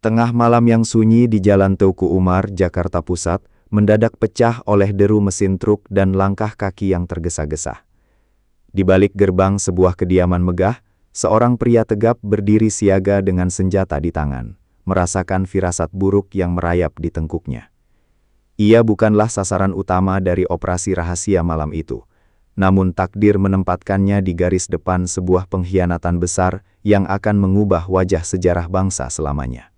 Tengah malam yang sunyi di Jalan Teuku Umar, Jakarta Pusat, mendadak pecah oleh deru mesin truk dan langkah kaki yang tergesa-gesa. Di balik gerbang sebuah kediaman megah, seorang pria tegap berdiri siaga dengan senjata di tangan, merasakan firasat buruk yang merayap di tengkuknya. Ia bukanlah sasaran utama dari operasi rahasia malam itu, namun takdir menempatkannya di garis depan sebuah pengkhianatan besar yang akan mengubah wajah sejarah bangsa selamanya.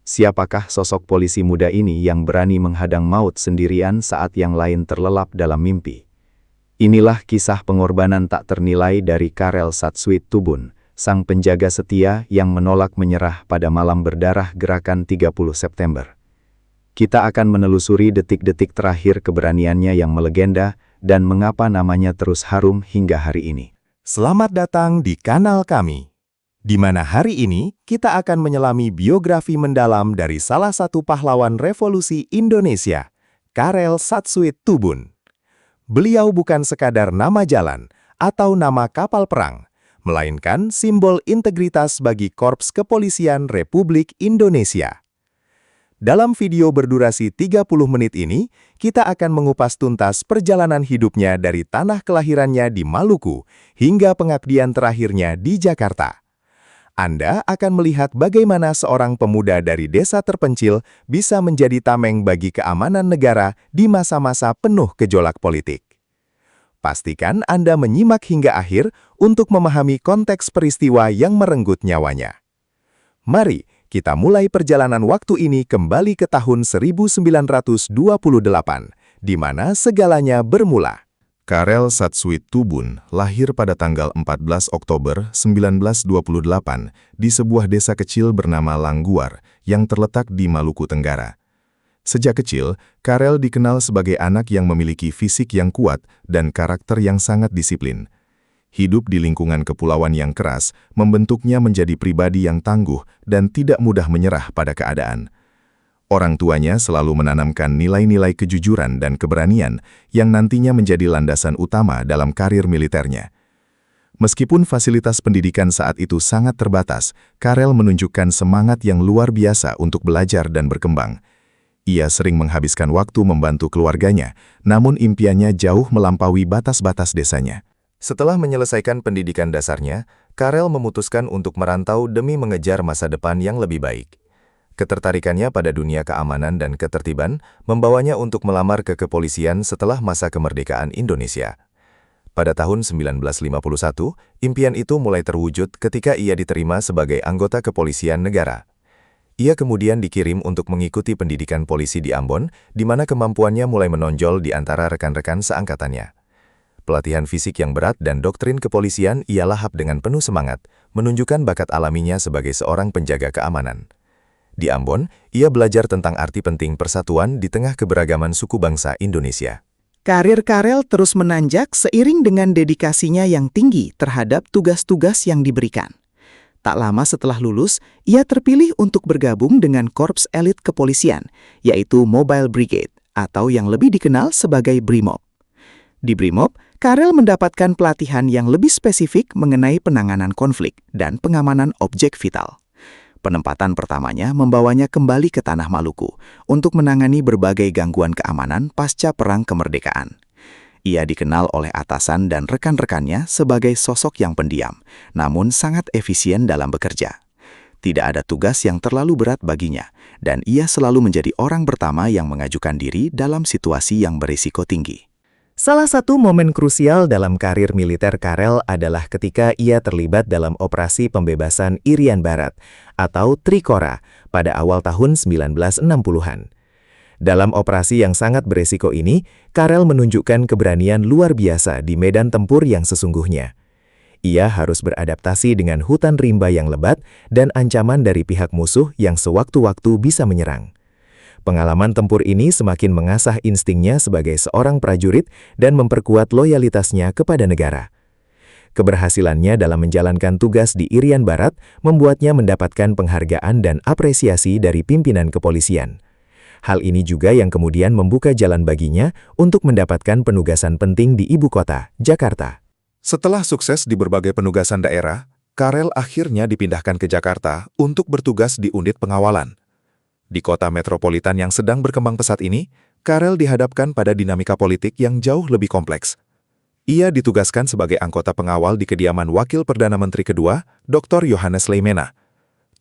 Siapakah sosok polisi muda ini yang berani menghadang maut sendirian saat yang lain terlelap dalam mimpi? Inilah kisah pengorbanan tak ternilai dari Karel Satsuit Tubun, sang penjaga setia yang menolak menyerah pada malam berdarah gerakan 30 September. Kita akan menelusuri detik-detik terakhir keberaniannya yang melegenda dan mengapa namanya terus harum hingga hari ini. Selamat datang di kanal kami, di mana hari ini kita akan menyelami biografi mendalam dari salah satu pahlawan revolusi Indonesia, Karel Satsuit Tubun. Beliau bukan sekadar nama jalan atau nama kapal perang, melainkan simbol integritas bagi Korps Kepolisian Republik Indonesia. Dalam video berdurasi 30 menit ini, kita akan mengupas tuntas perjalanan hidupnya dari tanah kelahirannya di Maluku hingga pengabdian terakhirnya di Jakarta. Anda akan melihat bagaimana seorang pemuda dari desa terpencil bisa menjadi tameng bagi keamanan negara di masa-masa penuh gejolak politik. Pastikan Anda menyimak hingga akhir untuk memahami konteks peristiwa yang merenggut nyawanya. Mari kita mulai perjalanan waktu ini kembali ke tahun 1928, di mana segalanya bermula. Karel Satsuit Tubun lahir pada tanggal 14 Oktober 1928 di sebuah desa kecil bernama Langguar yang terletak di Maluku Tenggara. Sejak kecil, Karel dikenal sebagai anak yang memiliki fisik yang kuat dan karakter yang sangat disiplin. Hidup di lingkungan kepulauan yang keras membentuknya menjadi pribadi yang tangguh dan tidak mudah menyerah pada keadaan. Orang tuanya selalu menanamkan nilai-nilai kejujuran dan keberanian yang nantinya menjadi landasan utama dalam karir militernya. Meskipun fasilitas pendidikan saat itu sangat terbatas, Karel menunjukkan semangat yang luar biasa untuk belajar dan berkembang. Ia sering menghabiskan waktu membantu keluarganya, namun impiannya jauh melampaui batas-batas desanya. Setelah menyelesaikan pendidikan dasarnya, Karel memutuskan untuk merantau demi mengejar masa depan yang lebih baik. Ketertarikannya pada dunia keamanan dan ketertiban membawanya untuk melamar ke kepolisian setelah masa kemerdekaan Indonesia. Pada tahun 1951, impian itu mulai terwujud ketika ia diterima sebagai anggota kepolisian negara. Ia kemudian dikirim untuk mengikuti pendidikan polisi di Ambon, di mana kemampuannya mulai menonjol di antara rekan-rekan seangkatannya. Pelatihan fisik yang berat dan doktrin kepolisian ia lahap dengan penuh semangat, menunjukkan bakat alaminya sebagai seorang penjaga keamanan. Di Ambon, ia belajar tentang arti penting persatuan di tengah keberagaman suku bangsa Indonesia. Karir Karel terus menanjak seiring dengan dedikasinya yang tinggi terhadap tugas-tugas yang diberikan. Tak lama setelah lulus, ia terpilih untuk bergabung dengan Korps Elit Kepolisian, yaitu Mobile Brigade, atau yang lebih dikenal sebagai Brimob. Di Brimob, Karel mendapatkan pelatihan yang lebih spesifik mengenai penanganan konflik dan pengamanan objek vital. Penempatan pertamanya membawanya kembali ke tanah Maluku untuk menangani berbagai gangguan keamanan pasca Perang Kemerdekaan. Ia dikenal oleh atasan dan rekan-rekannya sebagai sosok yang pendiam, namun sangat efisien dalam bekerja. Tidak ada tugas yang terlalu berat baginya, dan ia selalu menjadi orang pertama yang mengajukan diri dalam situasi yang berisiko tinggi. Salah satu momen krusial dalam karir militer Karel adalah ketika ia terlibat dalam operasi pembebasan Irian Barat atau Trikora pada awal tahun 1960-an. Dalam operasi yang sangat beresiko ini, Karel menunjukkan keberanian luar biasa di medan tempur yang sesungguhnya. Ia harus beradaptasi dengan hutan rimba yang lebat dan ancaman dari pihak musuh yang sewaktu-waktu bisa menyerang. Pengalaman tempur ini semakin mengasah instingnya sebagai seorang prajurit dan memperkuat loyalitasnya kepada negara. Keberhasilannya dalam menjalankan tugas di Irian Barat membuatnya mendapatkan penghargaan dan apresiasi dari pimpinan kepolisian. Hal ini juga yang kemudian membuka jalan baginya untuk mendapatkan penugasan penting di ibu kota, Jakarta. Setelah sukses di berbagai penugasan daerah, Karel akhirnya dipindahkan ke Jakarta untuk bertugas di unit pengawalan. Di kota metropolitan yang sedang berkembang pesat ini, Karel dihadapkan pada dinamika politik yang jauh lebih kompleks. Ia ditugaskan sebagai anggota pengawal di kediaman Wakil Perdana Menteri kedua, Dr. Johannes Leimena.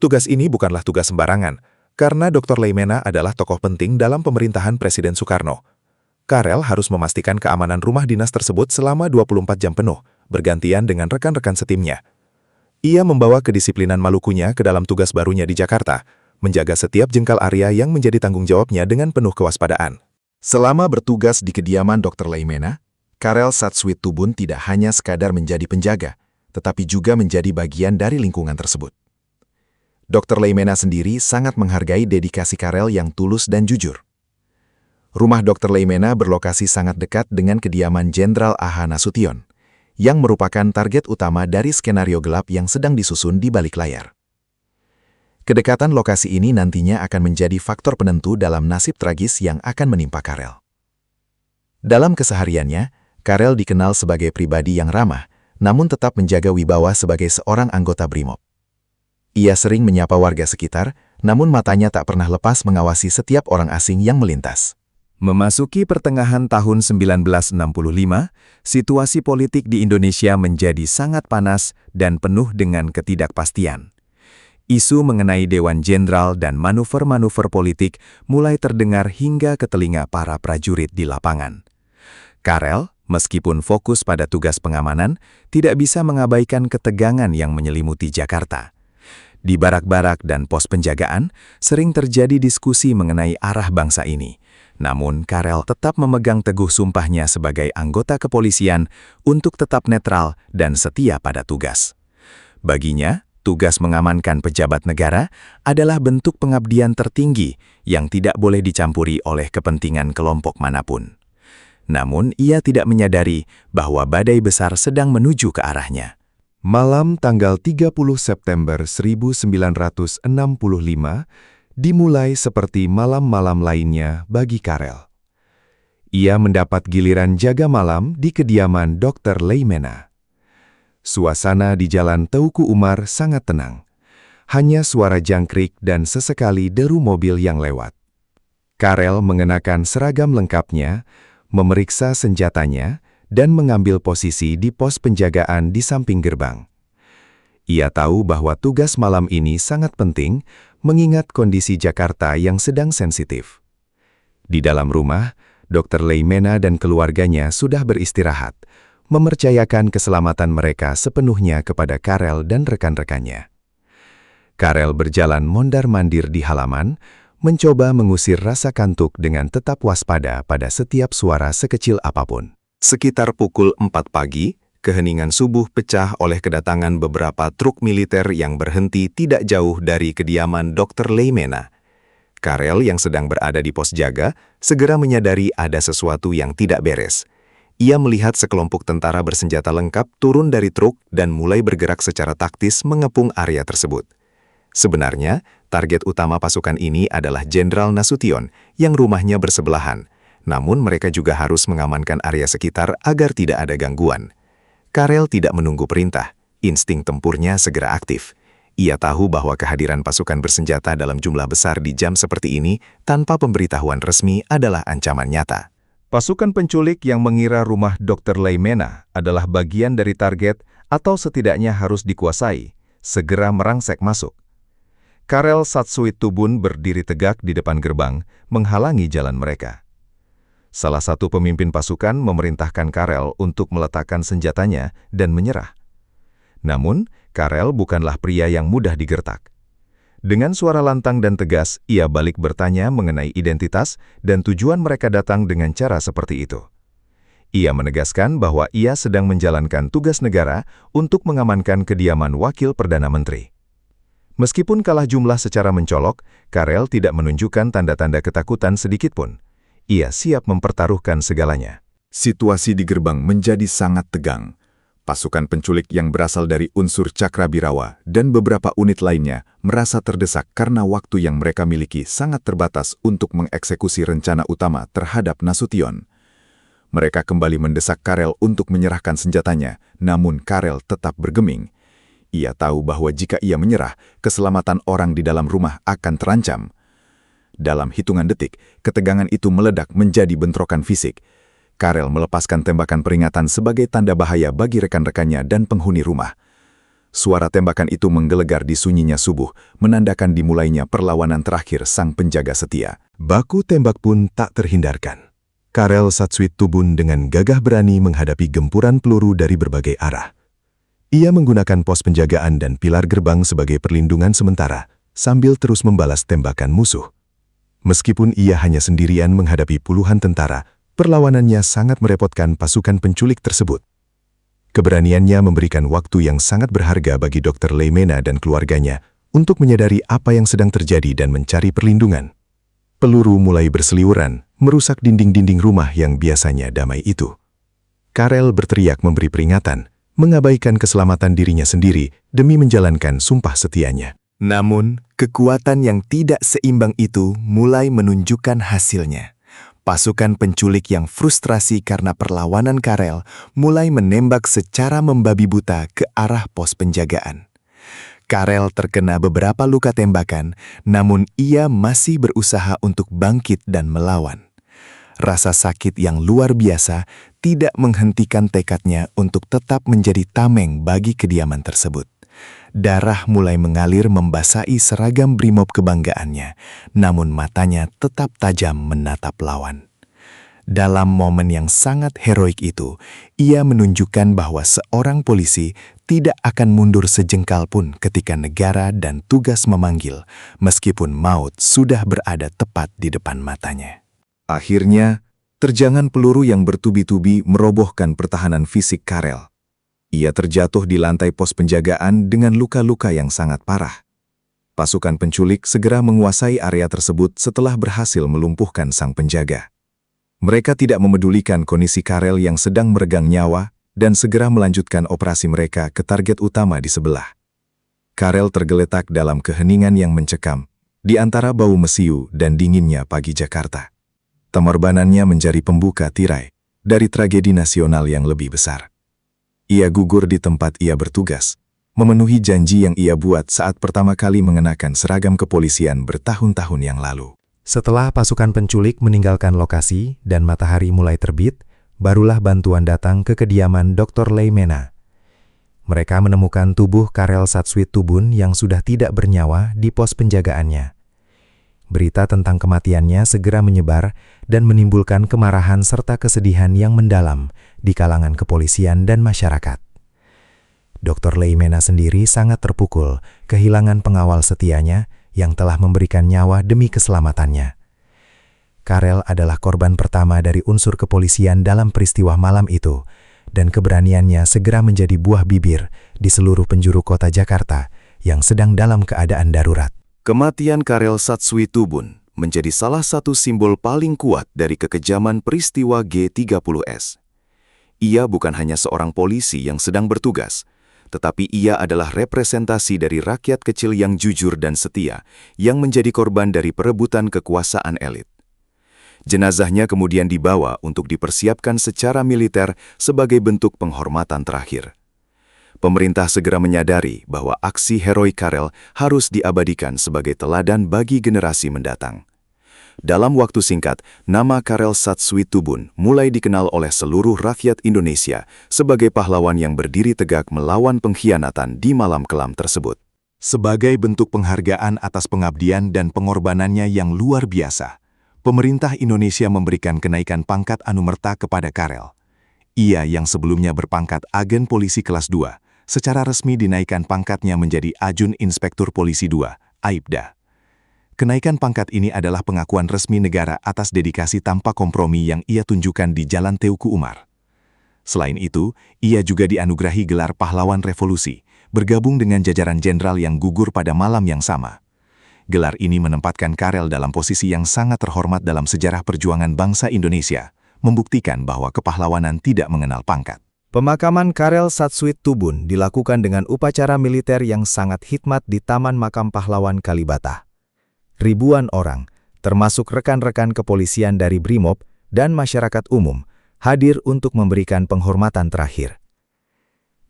Tugas ini bukanlah tugas sembarangan, karena Dr. Leimena adalah tokoh penting dalam pemerintahan Presiden Soekarno. Karel harus memastikan keamanan rumah dinas tersebut selama 24 jam penuh, bergantian dengan rekan-rekan setimnya. Ia membawa kedisiplinan Malukunya ke dalam tugas barunya di Jakarta, menjaga setiap jengkal area yang menjadi tanggung jawabnya dengan penuh kewaspadaan. Selama bertugas di kediaman Dr. Leimena, Karel Satsuit Tubun tidak hanya sekadar menjadi penjaga, tetapi juga menjadi bagian dari lingkungan tersebut. Dr. Leimena sendiri sangat menghargai dedikasi Karel yang tulus dan jujur. Rumah Dr. Leimena berlokasi sangat dekat dengan kediaman Jenderal A.H. Nasution, yang merupakan target utama dari skenario gelap yang sedang disusun di balik layar. Kedekatan lokasi ini nantinya akan menjadi faktor penentu dalam nasib tragis yang akan menimpa Karel. Dalam kesehariannya, Karel dikenal sebagai pribadi yang ramah, namun tetap menjaga wibawa sebagai seorang anggota BRIMOB. Ia sering menyapa warga sekitar, namun matanya tak pernah lepas mengawasi setiap orang asing yang melintas. Memasuki pertengahan tahun 1965, situasi politik di Indonesia menjadi sangat panas dan penuh dengan ketidakpastian. Isu mengenai Dewan Jenderal dan manuver-manuver politik mulai terdengar hingga ke telinga para prajurit di lapangan. Karel, meskipun fokus pada tugas pengamanan, tidak bisa mengabaikan ketegangan yang menyelimuti Jakarta. Di barak-barak dan pos penjagaan, sering terjadi diskusi mengenai arah bangsa ini. Namun, Karel tetap memegang teguh sumpahnya sebagai anggota kepolisian untuk tetap netral dan setia pada tugas. Baginya, tugas mengamankan pejabat negara adalah bentuk pengabdian tertinggi yang tidak boleh dicampuri oleh kepentingan kelompok manapun. Namun, ia tidak menyadari bahwa badai besar sedang menuju ke arahnya. Malam tanggal 30 September 1965 dimulai seperti malam-malam lainnya bagi Karel. Ia mendapat giliran jaga malam di kediaman Dr. Leimena. Suasana di Jalan Teuku Umar sangat tenang. Hanya suara jangkrik dan sesekali deru mobil yang lewat. Karel mengenakan seragam lengkapnya, memeriksa senjatanya, dan mengambil posisi di pos penjagaan di samping gerbang. Ia tahu bahwa tugas malam ini sangat penting, mengingat kondisi Jakarta yang sedang sensitif. Di dalam rumah, Dr. Leimena dan keluarganya sudah beristirahat, mempercayakan keselamatan mereka sepenuhnya kepada Karel dan rekan-rekannya. Karel berjalan mondar-mandir di halaman, mencoba mengusir rasa kantuk dengan tetap waspada pada setiap suara sekecil apapun. Sekitar pukul 4 pagi, keheningan subuh pecah oleh kedatangan beberapa truk militer yang berhenti tidak jauh dari kediaman Dr. Leimena. Karel yang sedang berada di pos jaga segera menyadari ada sesuatu yang tidak beres. Ia melihat sekelompok tentara bersenjata lengkap turun dari truk dan mulai bergerak secara taktis mengepung area tersebut. Sebenarnya, target utama pasukan ini adalah Jenderal Nasution yang rumahnya bersebelahan. Namun mereka juga harus mengamankan area sekitar agar tidak ada gangguan. Karel tidak menunggu perintah, insting tempurnya segera aktif. Ia tahu bahwa kehadiran pasukan bersenjata dalam jumlah besar di jam seperti ini tanpa pemberitahuan resmi adalah ancaman nyata. Pasukan penculik yang mengira rumah Dr. Leimena adalah bagian dari target atau setidaknya harus dikuasai, segera merangsek masuk. Karel Satsuit Tubun berdiri tegak di depan gerbang, menghalangi jalan mereka. Salah satu pemimpin pasukan memerintahkan Karel untuk meletakkan senjatanya dan menyerah. Namun, Karel bukanlah pria yang mudah digertak. Dengan suara lantang dan tegas, ia balik bertanya mengenai identitas dan tujuan mereka datang dengan cara seperti itu. Ia menegaskan bahwa ia sedang menjalankan tugas negara untuk mengamankan kediaman Wakil Perdana Menteri. Meskipun kalah jumlah secara mencolok, Karel tidak menunjukkan tanda-tanda ketakutan sedikitpun. Ia siap mempertaruhkan segalanya. Situasi di gerbang menjadi sangat tegang. Pasukan penculik yang berasal dari unsur Cakrabirawa dan beberapa unit lainnya merasa terdesak karena waktu yang mereka miliki sangat terbatas untuk mengeksekusi rencana utama terhadap Nasution. Mereka kembali mendesak Karel untuk menyerahkan senjatanya, namun Karel tetap bergeming. Ia tahu bahwa jika ia menyerah, keselamatan orang di dalam rumah akan terancam. Dalam hitungan detik, ketegangan itu meledak menjadi bentrokan fisik. Karel melepaskan tembakan peringatan sebagai tanda bahaya bagi rekan-rekannya dan penghuni rumah. Suara tembakan itu menggelegar di sunyinya subuh, menandakan dimulainya perlawanan terakhir sang penjaga setia. Baku tembak pun tak terhindarkan. Karel Satsuit-Tubun dengan gagah berani menghadapi gempuran peluru dari berbagai arah. Ia menggunakan pos penjagaan dan pilar gerbang sebagai perlindungan sementara, sambil terus membalas tembakan musuh. Meskipun ia hanya sendirian menghadapi puluhan tentara, perlawanannya sangat merepotkan pasukan penculik tersebut. Keberaniannya memberikan waktu yang sangat berharga bagi Dr. Leymena dan keluarganya untuk menyadari apa yang sedang terjadi dan mencari perlindungan. Peluru mulai berseliweran, merusak dinding-dinding rumah yang biasanya damai itu. Karel berteriak memberi peringatan, mengabaikan keselamatan dirinya sendiri demi menjalankan sumpah setianya. Namun, kekuatan yang tidak seimbang itu mulai menunjukkan hasilnya. Pasukan penculik yang frustrasi karena perlawanan Karel mulai menembak secara membabi buta ke arah pos penjagaan. Karel terkena beberapa luka tembakan, namun ia masih berusaha untuk bangkit dan melawan. Rasa sakit yang luar biasa tidak menghentikan tekadnya untuk tetap menjadi tameng bagi kediaman tersebut. Darah mulai mengalir membasahi seragam brimob kebanggaannya, namun matanya tetap tajam menatap lawan. Dalam momen yang sangat heroik itu, ia menunjukkan bahwa seorang polisi tidak akan mundur sejengkal pun ketika negara dan tugas memanggil, meskipun maut sudah berada tepat di depan matanya. Akhirnya, terjangan peluru yang bertubi-tubi merobohkan pertahanan fisik Karel. Ia terjatuh di lantai pos penjagaan dengan luka-luka yang sangat parah. Pasukan penculik segera menguasai area tersebut setelah berhasil melumpuhkan sang penjaga. Mereka tidak memedulikan kondisi Karel yang sedang meregang nyawa dan segera melanjutkan operasi mereka ke target utama di sebelah. Karel tergeletak dalam keheningan yang mencekam, di antara bau mesiu dan dinginnya pagi Jakarta. Pengorbanannya menjadi pembuka tirai dari tragedi nasional yang lebih besar. Ia gugur di tempat ia bertugas, memenuhi janji yang ia buat saat pertama kali mengenakan seragam kepolisian bertahun-tahun yang lalu. Setelah pasukan penculik meninggalkan lokasi dan matahari mulai terbit, barulah bantuan datang ke kediaman Dr. Leymena. Mereka menemukan tubuh Karel Satsuit-Tubun yang sudah tidak bernyawa di pos penjagaannya. Berita tentang kematiannya segera menyebar dan menimbulkan kemarahan serta kesedihan yang mendalam di kalangan kepolisian dan masyarakat. Dr. Leymena sendiri sangat terpukul kehilangan pengawal setianya yang telah memberikan nyawa demi keselamatannya. Karel adalah korban pertama dari unsur kepolisian dalam peristiwa malam itu, dan keberaniannya segera menjadi buah bibir di seluruh penjuru kota Jakarta yang sedang dalam keadaan darurat. Kematian Karel Satsuit-Tubun menjadi salah satu simbol paling kuat dari kekejaman peristiwa G30S. Ia bukan hanya seorang polisi yang sedang bertugas, tetapi ia adalah representasi dari rakyat kecil yang jujur dan setia, yang menjadi korban dari perebutan kekuasaan elit. Jenazahnya kemudian dibawa untuk dipersiapkan secara militer sebagai bentuk penghormatan terakhir. Pemerintah segera menyadari bahwa aksi heroik Karel harus diabadikan sebagai teladan bagi generasi mendatang. Dalam waktu singkat, nama Karel Satsuit-Tubun mulai dikenal oleh seluruh rakyat Indonesia sebagai pahlawan yang berdiri tegak melawan pengkhianatan di malam kelam tersebut. Sebagai bentuk penghargaan atas pengabdian dan pengorbanannya yang luar biasa, pemerintah Indonesia memberikan kenaikan pangkat anumerta kepada Karel. Ia yang sebelumnya berpangkat agen polisi kelas 2, secara resmi dinaikkan pangkatnya menjadi Ajun Inspektur Polisi 2, Aibda. Kenaikan pangkat ini adalah pengakuan resmi negara atas dedikasi tanpa kompromi yang ia tunjukkan di Jalan Teuku Umar. Selain itu, ia juga dianugerahi gelar Pahlawan Revolusi, bergabung dengan jajaran jenderal yang gugur pada malam yang sama. Gelar ini menempatkan Karel dalam posisi yang sangat terhormat dalam sejarah perjuangan bangsa Indonesia, membuktikan bahwa kepahlawanan tidak mengenal pangkat. Pemakaman Karel Satsuit-Tubun dilakukan dengan upacara militer yang sangat hikmat di Taman Makam Pahlawan Kalibata. Ribuan orang, termasuk rekan-rekan kepolisian dari Brimob dan masyarakat umum, hadir untuk memberikan penghormatan terakhir.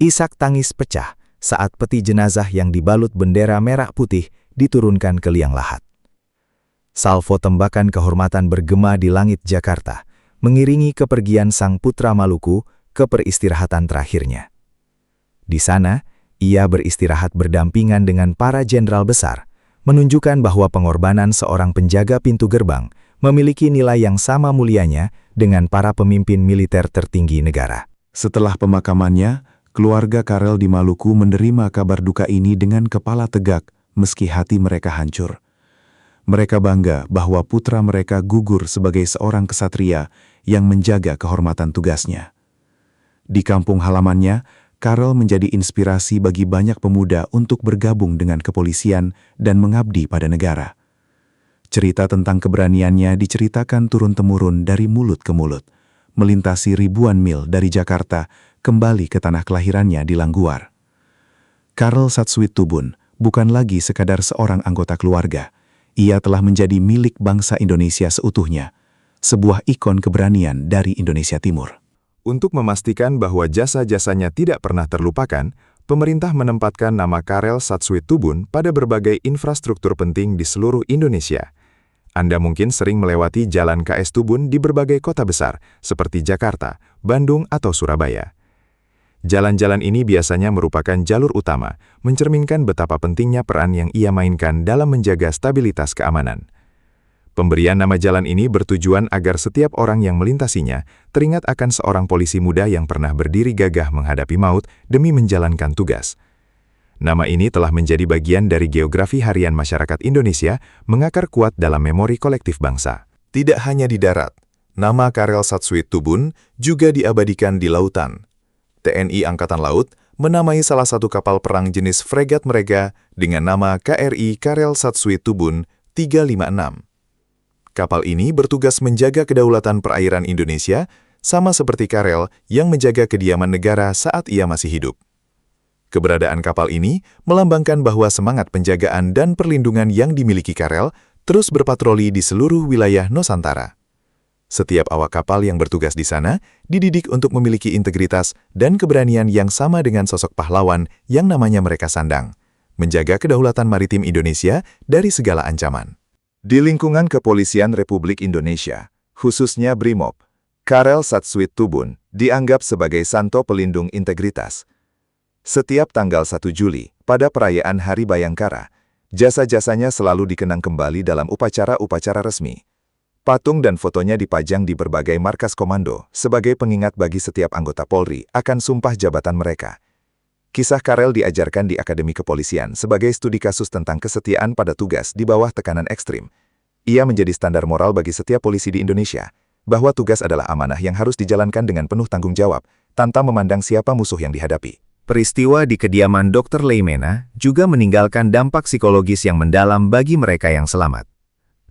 Isak tangis pecah saat peti jenazah yang dibalut bendera merah putih diturunkan ke liang lahat. Salvo tembakan kehormatan bergema di langit Jakarta, mengiringi kepergian sang putra Maluku ke peristirahatan terakhirnya. Di sana, ia beristirahat berdampingan dengan para jenderal besar, menunjukkan bahwa pengorbanan seorang penjaga pintu gerbang memiliki nilai yang sama mulianya dengan para pemimpin militer tertinggi negara. Setelah pemakamannya, keluarga Karel di Maluku menerima kabar duka ini dengan kepala tegak, meski hati mereka hancur. Mereka bangga bahwa putra mereka gugur sebagai seorang kesatria yang menjaga kehormatan tugasnya. Di kampung halamannya, Karel menjadi inspirasi bagi banyak pemuda untuk bergabung dengan kepolisian dan mengabdi pada negara. Cerita tentang keberaniannya diceritakan turun-temurun dari mulut ke mulut, melintasi ribuan mil dari Jakarta kembali ke tanah kelahirannya di Langguar. Karel Satsuit Tubun bukan lagi sekadar seorang anggota keluarga. Ia telah menjadi milik bangsa Indonesia seutuhnya, sebuah ikon keberanian dari Indonesia Timur. Untuk memastikan bahwa jasa-jasanya tidak pernah terlupakan, pemerintah menempatkan nama Karel Satsuit Tubun pada berbagai infrastruktur penting di seluruh Indonesia. Anda mungkin sering melewati Jalan KS Tubun di berbagai kota besar, seperti Jakarta, Bandung, atau Surabaya. Jalan-jalan ini biasanya merupakan jalur utama, mencerminkan betapa pentingnya peran yang ia mainkan dalam menjaga stabilitas keamanan. Pemberian nama jalan ini bertujuan agar setiap orang yang melintasinya teringat akan seorang polisi muda yang pernah berdiri gagah menghadapi maut demi menjalankan tugas. Nama ini telah menjadi bagian dari geografi harian masyarakat Indonesia, mengakar kuat dalam memori kolektif bangsa. Tidak hanya di darat, nama Karel Satsuit Tubun juga diabadikan di lautan. TNI Angkatan Laut menamai salah satu kapal perang jenis fregat mereka dengan nama KRI Karel Satsuit Tubun 356. Kapal ini bertugas menjaga kedaulatan perairan Indonesia, sama seperti Karel yang menjaga kediaman negara saat ia masih hidup. Keberadaan kapal ini melambangkan bahwa semangat penjagaan dan perlindungan yang dimiliki Karel terus berpatroli di seluruh wilayah Nusantara. Setiap awak kapal yang bertugas di sana dididik untuk memiliki integritas dan keberanian yang sama dengan sosok pahlawan yang namanya mereka sandang, menjaga kedaulatan maritim Indonesia dari segala ancaman. Di lingkungan Kepolisian Republik Indonesia, khususnya BRIMOB, Karel Satsuit Tubun dianggap sebagai santo pelindung integritas. Setiap tanggal 1 Juli, pada perayaan Hari Bayangkara, jasa-jasanya selalu dikenang kembali dalam upacara-upacara resmi. Patung dan fotonya dipajang di berbagai markas komando sebagai pengingat bagi setiap anggota Polri akan sumpah jabatan mereka. Kisah Karel diajarkan di Akademi Kepolisian sebagai studi kasus tentang kesetiaan pada tugas di bawah tekanan ekstrim. Ia menjadi standar moral bagi setiap polisi di Indonesia, bahwa tugas adalah amanah yang harus dijalankan dengan penuh tanggung jawab, tanpa memandang siapa musuh yang dihadapi. Peristiwa di kediaman Dr. Leimena juga meninggalkan dampak psikologis yang mendalam bagi mereka yang selamat.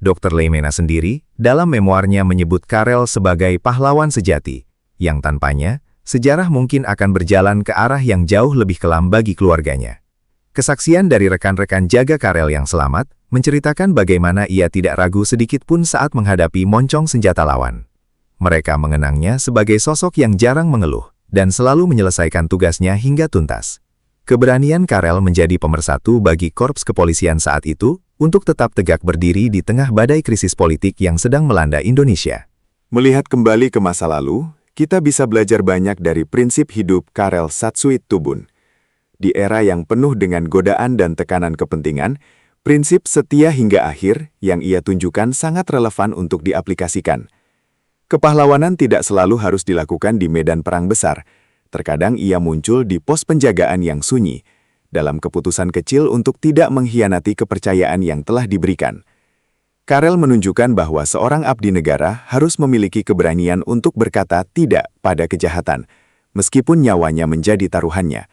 Dr. Leimena sendiri dalam memoarnya menyebut Karel sebagai pahlawan sejati, yang tanpanya sejarah mungkin akan berjalan ke arah yang jauh lebih kelam bagi keluarganya. Kesaksian dari rekan-rekan jaga Karel yang selamat menceritakan bagaimana ia tidak ragu sedikit pun saat menghadapi moncong senjata lawan. Mereka mengenangnya sebagai sosok yang jarang mengeluh dan selalu menyelesaikan tugasnya hingga tuntas. Keberanian Karel menjadi pemersatu bagi korps kepolisian saat itu untuk tetap tegak berdiri di tengah badai krisis politik yang sedang melanda Indonesia. Melihat kembali ke masa lalu, kita bisa belajar banyak dari prinsip hidup Karel Satsuit Tubun. Di era yang penuh dengan godaan dan tekanan kepentingan, prinsip setia hingga akhir yang ia tunjukkan sangat relevan untuk diaplikasikan. Kepahlawanan tidak selalu harus dilakukan di medan perang besar. Terkadang ia muncul di pos penjagaan yang sunyi, dalam keputusan kecil untuk tidak mengkhianati kepercayaan yang telah diberikan. Karel menunjukkan bahwa seorang abdi negara harus memiliki keberanian untuk berkata tidak pada kejahatan, meskipun nyawanya menjadi taruhannya.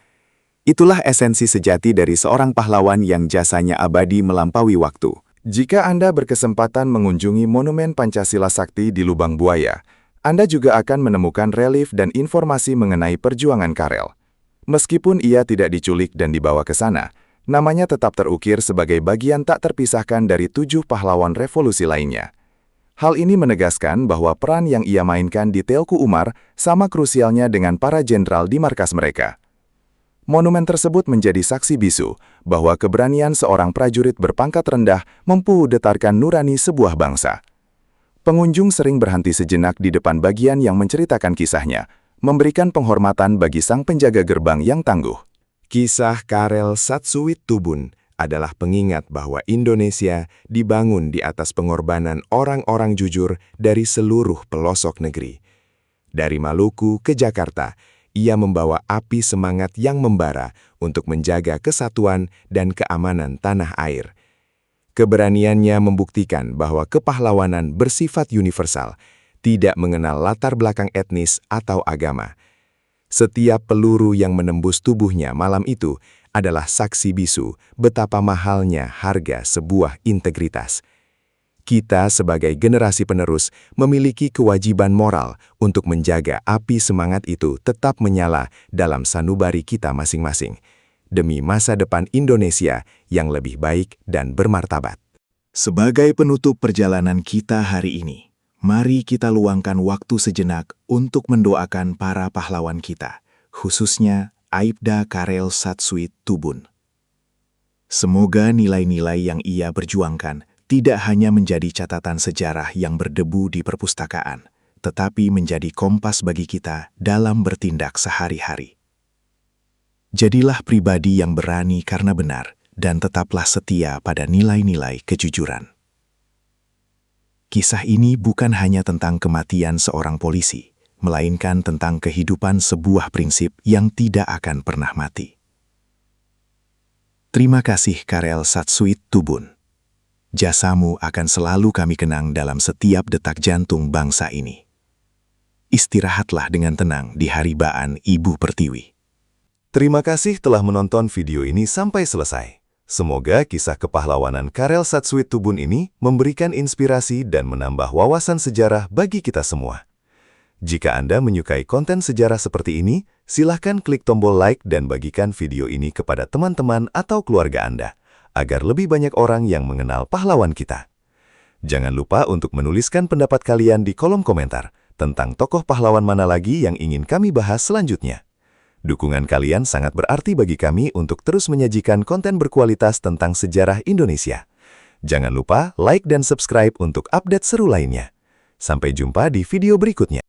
Itulah esensi sejati dari seorang pahlawan yang jasanya abadi melampaui waktu. Jika Anda berkesempatan mengunjungi Monumen Pancasila Sakti di Lubang Buaya, Anda juga akan menemukan relief dan informasi mengenai perjuangan Karel. Meskipun ia tidak diculik dan dibawa ke sana, namanya tetap terukir sebagai bagian tak terpisahkan dari 7 pahlawan revolusi lainnya. Hal ini menegaskan bahwa peran yang ia mainkan di Teuku Umar sama krusialnya dengan para jenderal di markas mereka. Monumen tersebut menjadi saksi bisu bahwa keberanian seorang prajurit berpangkat rendah mampu detarkan nurani sebuah bangsa. Pengunjung sering berhenti sejenak di depan bagian yang menceritakan kisahnya, memberikan penghormatan bagi sang penjaga gerbang yang tangguh. Kisah Karel Satsuit Tubun adalah pengingat bahwa Indonesia dibangun di atas pengorbanan orang-orang jujur dari seluruh pelosok negeri. Dari Maluku ke Jakarta, ia membawa api semangat yang membara untuk menjaga kesatuan dan keamanan tanah air. Keberaniannya membuktikan bahwa kepahlawanan bersifat universal, tidak mengenal latar belakang etnis atau agama. Setiap peluru yang menembus tubuhnya malam itu adalah saksi bisu betapa mahalnya harga sebuah integritas. Kita sebagai generasi penerus memiliki kewajiban moral untuk menjaga api semangat itu tetap menyala dalam sanubari kita masing-masing, demi masa depan Indonesia yang lebih baik dan bermartabat. Sebagai penutup perjalanan kita hari ini, mari kita luangkan waktu sejenak untuk mendoakan para pahlawan kita, khususnya Aibda Karel Satsuit Tubun. Semoga nilai-nilai yang ia berjuangkan tidak hanya menjadi catatan sejarah yang berdebu di perpustakaan, tetapi menjadi kompas bagi kita dalam bertindak sehari-hari. Jadilah pribadi yang berani karena benar, dan tetaplah setia pada nilai-nilai kejujuran. Kisah ini bukan hanya tentang kematian seorang polisi, melainkan tentang kehidupan sebuah prinsip yang tidak akan pernah mati. Terima kasih Karel Satsuit Tubun. Jasamu akan selalu kami kenang dalam setiap detak jantung bangsa ini. Istirahatlah dengan tenang di haribaan Ibu Pertiwi. Terima kasih telah menonton video ini sampai selesai. Semoga kisah kepahlawanan Karel Satsuit Tubun ini memberikan inspirasi dan menambah wawasan sejarah bagi kita semua. Jika Anda menyukai konten sejarah seperti ini, silahkan klik tombol like dan bagikan video ini kepada teman-teman atau keluarga Anda, agar lebih banyak orang yang mengenal pahlawan kita. Jangan lupa untuk menuliskan pendapat kalian di kolom komentar tentang tokoh pahlawan mana lagi yang ingin kami bahas selanjutnya. Dukungan kalian sangat berarti bagi kami untuk terus menyajikan konten berkualitas tentang sejarah Indonesia. Jangan lupa like dan subscribe untuk update seru lainnya. Sampai jumpa di video berikutnya.